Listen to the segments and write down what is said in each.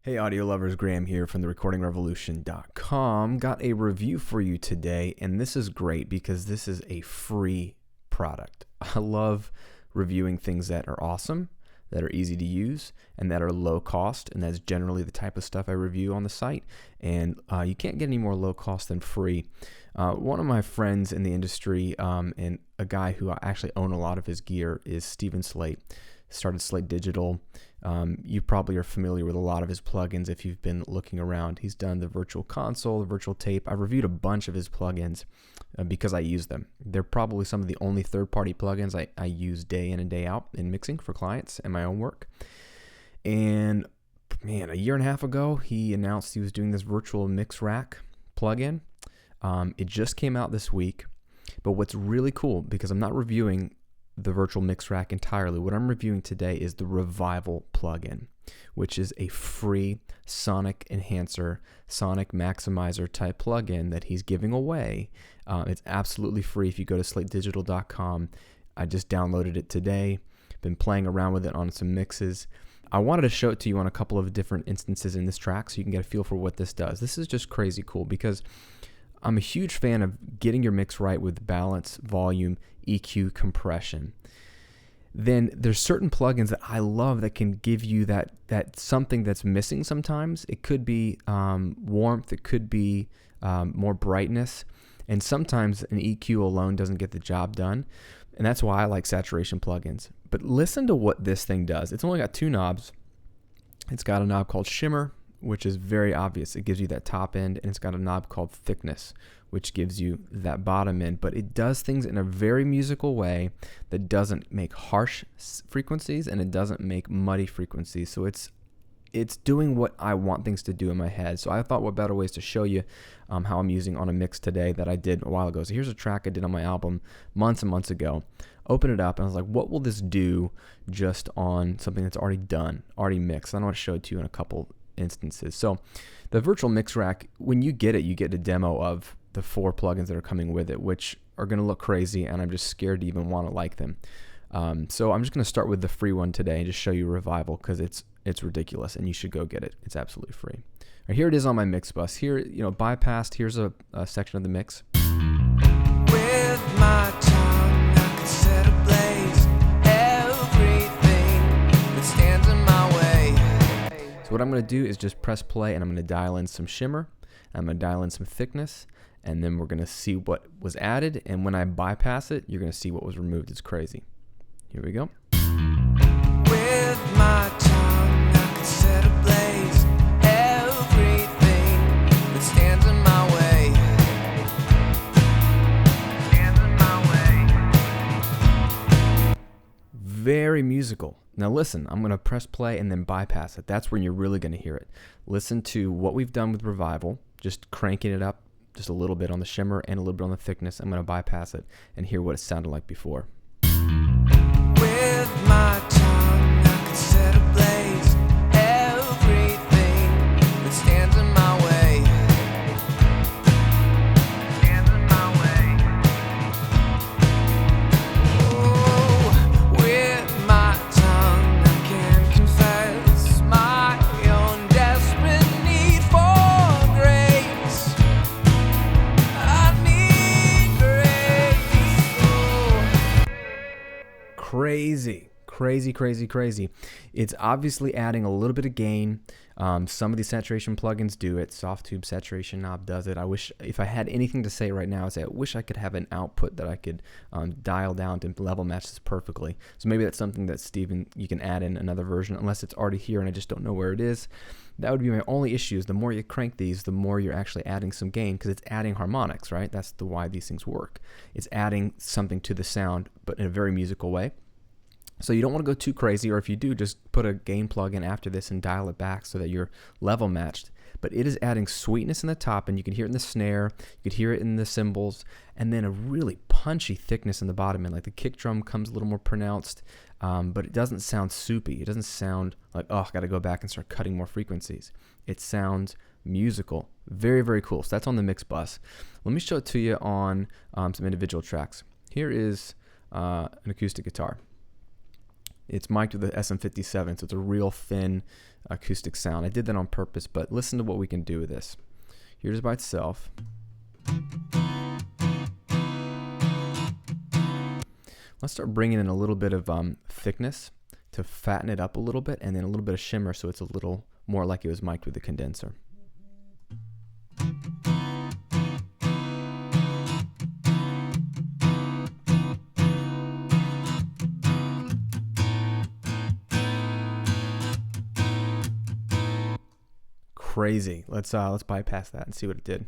Hey audio lovers, Graham here from therecordingrevolution.com. Got a review for you today, and this is great because this is a free product. I love reviewing things that are awesome, that are easy to use, and that are low cost, and that's generally the type of stuff I review on the site, and you can't get any more low cost than free. One of my friends in the industry, and a guy who I actually own a lot of his gear, is Slate. Started Slate Digital. You probably are familiar with a lot of his plugins if you've been looking around. He's done the virtual console, the virtual tape. I've reviewed a bunch of his plugins because I use them. They're probably some of the only third-party plugins I use day in and day out in mixing for clients and my own work. And man, a year and a half ago, he announced he was doing this virtual mix rack plugin. It just came out this week. But what's really cool, because I'm not reviewing the virtual mix rack entirely. What I'm reviewing today is the Revival plugin, which is a free sonic enhancer, sonic maximizer type plugin that he's giving away. It's absolutely free if you go to slatedigital.com. I just downloaded it today, been playing around with it on some mixes. I wanted to show it to you on a couple of different instances in this track so you can get a feel for what this does. This is just crazy cool because I'm a huge fan of getting your mix right with balance, volume, EQ, compression. Then there's certain plugins that I love that can give you that something that's missing sometimes. It could be warmth, it could be more brightness, and sometimes an EQ alone doesn't get the job done. And that's why I like saturation plugins. But listen to what this thing does. It's only got two knobs. It's got a knob called Shimmer, which is very obvious. It gives you that top end, and it's got a knob called Thickness, which gives you that bottom end. But it does things in a very musical way that doesn't make harsh frequencies, and it doesn't make muddy frequencies. So it's doing what I want things to do in my head. So I thought what better ways to show you how I'm using on a mix today that I did a while ago. So here's a track I did on my album months and months ago. Open it up, and I was like, what will this do just on something that's already done, already mixed? I want to show it to you in a couple instances. So the virtual mix rack, when you get a demo of the 4 plugins that are coming with it, which are going to look crazy, and I'm just scared to even want to like them. So I'm just going to start with the free one today and just show you Revival because it's ridiculous and you should go get it. It's absolutely free. All right, here it is on my mix bus. Here, bypassed. Here's a section of the mix. With my tongue, I can set ablaze everything that stands in my way. So what I'm going to do is just press play, and I'm going to dial in some shimmer. I'm going to dial in some thickness, and then we're going to see what was added. And when I bypass it, you're going to see what was removed. It's crazy. Here we go. With my tongue, I can set ablaze everything that stands in my way. Stands in my way. Very musical. Now listen, I'm going to press play and then bypass it. That's when you're really going to hear it. Listen to what we've done with Revival, just cranking it up just a little bit on the shimmer and a little bit on the thickness. I'm going to bypass it and hear what it sounded like before. With my tongue, I can set ablaze everything that stands in my way. Stands in my way. Oh, with my tongue, I can confess my own desperate need for grace. I need grace. Oh. Crazy. It's obviously adding a little bit of gain. Some of these saturation plugins do it. Soft Tube Saturation Knob does it. I wish, if I had anything to say right now, I'd say I wish I could have an output that I could dial down to level match this perfectly. So maybe that's something that, Steven, you can add in another version, unless it's already here and I just don't know where it is. That would be my only issue, is the more you crank these, the more you're actually adding some gain, because it's adding harmonics, right? That's why these things work. It's adding something to the sound, but in a very musical way. So you don't want to go too crazy, or if you do, just put a gain plug in after this and dial it back so that you're level matched. But it is adding sweetness in the top, and you can hear it in the snare, you can hear it in the cymbals, and then a really punchy thickness in the bottom end. Like the kick drum comes a little more pronounced, but it doesn't sound soupy. It doesn't sound like, oh, I got to go back and start cutting more frequencies. It sounds musical. Very, very cool. So that's on the mix bus. Let me show it to you on some individual tracks. Here is an acoustic guitar. It's mic'd with the SM57, so it's a real thin acoustic sound. I did that on purpose, but listen to what we can do with this. Here it is by itself. Let's start bringing in a little bit of thickness to fatten it up a little bit, and then a little bit of shimmer so it's a little more like it was mic'd with the condenser. Crazy. Let's bypass that and see what it did.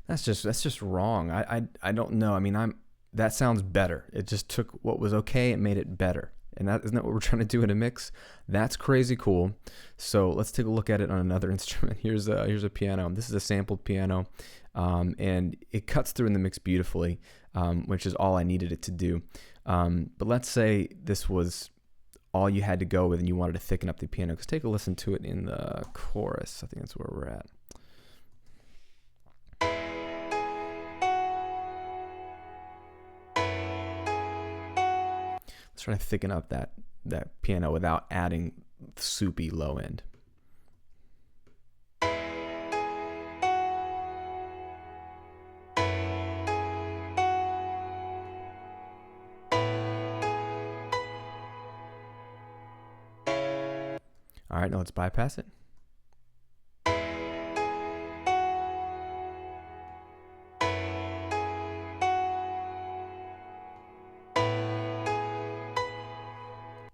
That's just wrong. I don't know. I mean, that sounds better. It just took what was okay and made it better. And isn't that what we're trying to do in a mix? That's crazy cool. So let's take a look at it on another instrument. Here's a piano. This is a sampled piano, and it cuts through in the mix beautifully, which is all I needed it to do. But let's say this was all you had to go with and you wanted to thicken up the piano. Because take a listen to it in the chorus. I think that's where we're at. Let's try to thicken up that piano without adding soupy low end. All right, now let's bypass it.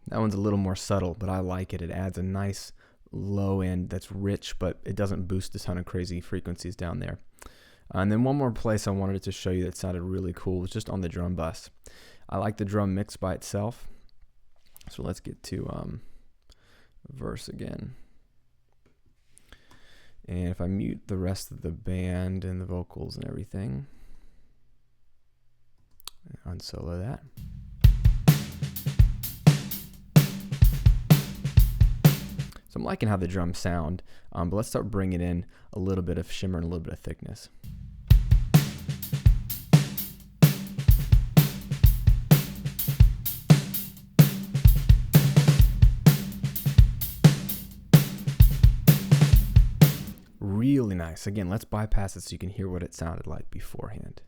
That one's a little more subtle, but I like it. It adds a nice low end that's rich, but it doesn't boost a ton of crazy frequencies down there. And then one more place I wanted to show you that sounded really cool was just on the drum bus. I like the drum mix by itself. So let's get to verse again. And if I mute the rest of the band and the vocals and everything, unsolo that. So I'm liking how the drums sound, but let's start bringing in a little bit of shimmer and a little bit of thickness. Really nice. Again, let's bypass it so you can hear what it sounded like beforehand.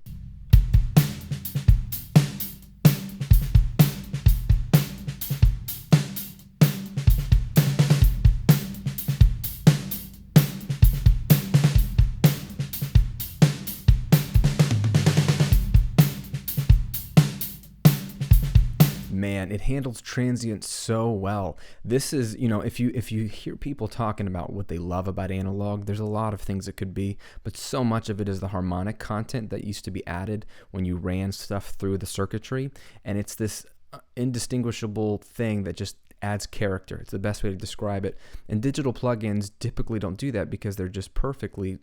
Man, it handles transient so well. This is, if you hear people talking about what they love about analog, there's a lot of things it could be, but so much of it is the harmonic content that used to be added when you ran stuff through the circuitry, and it's this indistinguishable thing that just adds character. It's the best way to describe it. And digital plugins typically don't do that because they're just perfectly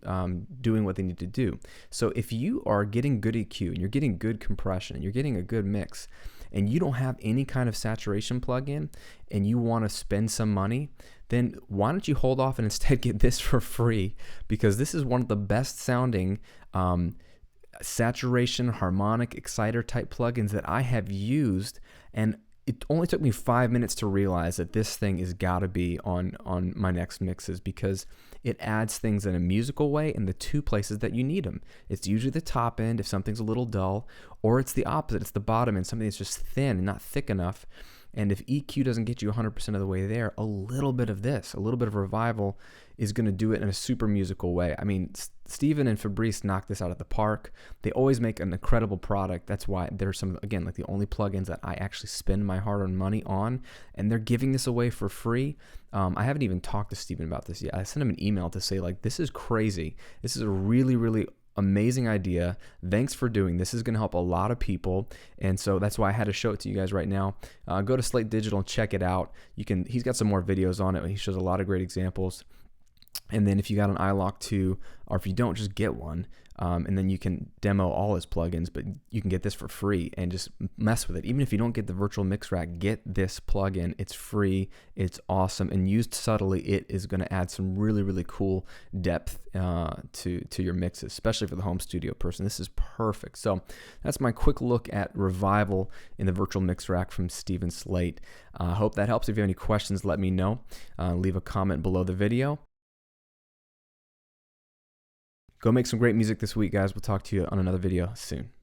doing what they need to do. So if you are getting good EQ and you're getting good compression and you're getting a good mix, and you don't have any kind of saturation plugin and you want to spend some money, then why don't you hold off and instead get this for free? Because this is one of the best sounding saturation, harmonic, exciter type plugins that I have used, and it only took me 5 minutes to realize that this thing has got to be on my next mixes, because it adds things in a musical way in the two places that you need them. It's usually the top end if something's a little dull, or it's the opposite. It's the bottom end, something that's just thin and not thick enough. And if EQ doesn't get you 100% of the way there, a little bit of this, a little bit of revival is going to do it in a super musical way. I mean, Steven and Fabrice knocked this out of the park. They always make an incredible product. That's why they're again, like the only plugins that I actually spend my hard-earned money on, and they're giving this away for free. I haven't even talked to Steven about this yet. I sent him an email to say, like, this is crazy. This is a really, really amazing idea. Thanks for doing this. This is going to help a lot of people, and so that's why I had to show it to you guys right now. Go to Slate Digital and check it out. He's got some more videos on it. He shows a lot of great examples. And then if you got an iLok 2, or if you don't, just get one. And then you can demo all his plugins, but you can get this for free and just mess with it. Even if you don't get the virtual mix rack, get this plugin. It's free, it's awesome, and used subtly, it is going to add some really, really cool depth to your mixes, especially for the home studio person. This is perfect. So that's my quick look at Revival in the virtual mix rack from Steven Slate. I hope that helps. If you have any questions, let me know. Leave a comment below the video. Go make some great music this week, guys. We'll talk to you on another video soon.